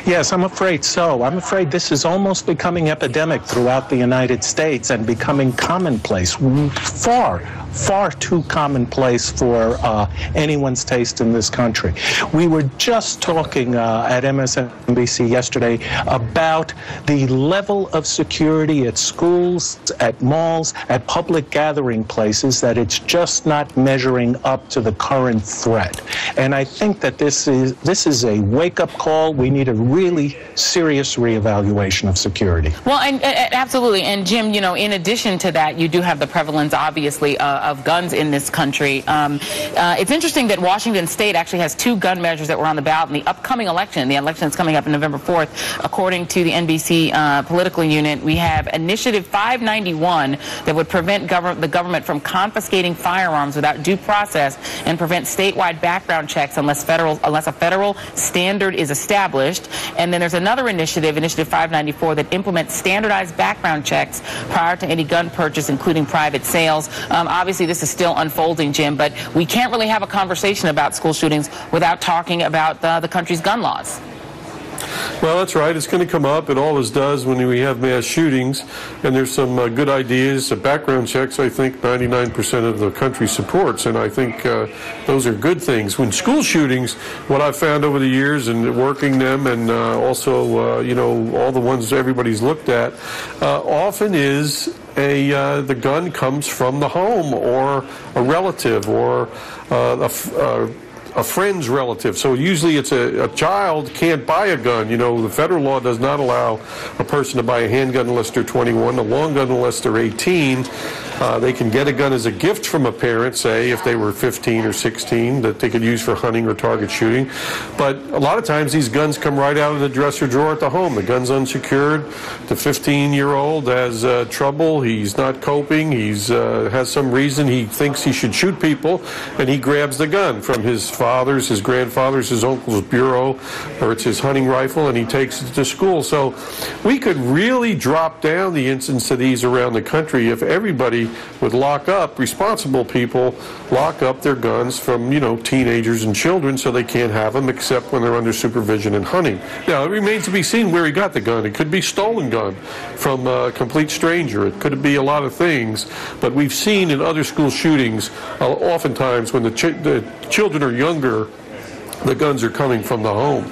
Yes, I'm afraid so. I'm afraid this is almost becoming epidemic throughout the United States and becoming commonplace, far too commonplace for anyone's taste in this country. We were just talking at MSNBC yesterday about the level of security at schools, at malls, at public gathering places, that it's just not measuring up to the current threat. And I think that this is a wake-up call. We need a really serious reevaluation of security. Well, and absolutely. And Jim, you know, in addition to that, you do have the prevalence, obviously, of guns in this country. It's interesting that Washington State actually has 2 gun measures that were on the ballot in the upcoming election. The election is coming up on November 4th. According to the NBC political unit, we have Initiative 591 that would prevent the government from confiscating firearms without due process and prevent statewide background checks unless a federal standard is established. And then there's another initiative, Initiative 594, that implements standardized background checks prior to any gun purchase, including private sales. Obviously, this is still unfolding, Jim, but we can't really have a conversation about school shootings without talking about the country's gun laws. Well, that's right. It's going to come up. It always does when we have mass shootings. And there's some good ideas. Background checks, I think 99% of the country supports. And I think those are good things. When school shootings, what I've found over the years and working them and also, you know, all the ones everybody's looked at, often is the gun comes from the home or a relative or a friend's relative. So usually it's a child can't buy a gun. You know, the federal law does not allow a person to buy a handgun unless they're 21, a long gun unless they're 18. They can get a gun as a gift from a parent, say, if they were 15 or 16, that they could use for hunting or target shooting. But a lot of times these guns come right out of the dresser drawer at the home. The gun's unsecured. The 15-year-old has trouble. He's not coping. He's has some reason he thinks he should shoot people, and he grabs the gun from his father's, his grandfather's, his uncle's bureau, or it's his hunting rifle, and he takes it to school. So we could really drop down the incidence of these around the country if everybody would lock up, responsible people lock up their guns from, you know, teenagers and children so they can't have them except when they're under supervision and hunting. Now, it remains to be seen where he got the gun. It could be stolen gun from a complete stranger. It could be a lot of things. But we've seen in other school shootings, oftentimes when the children are younger, the guns are coming from the home.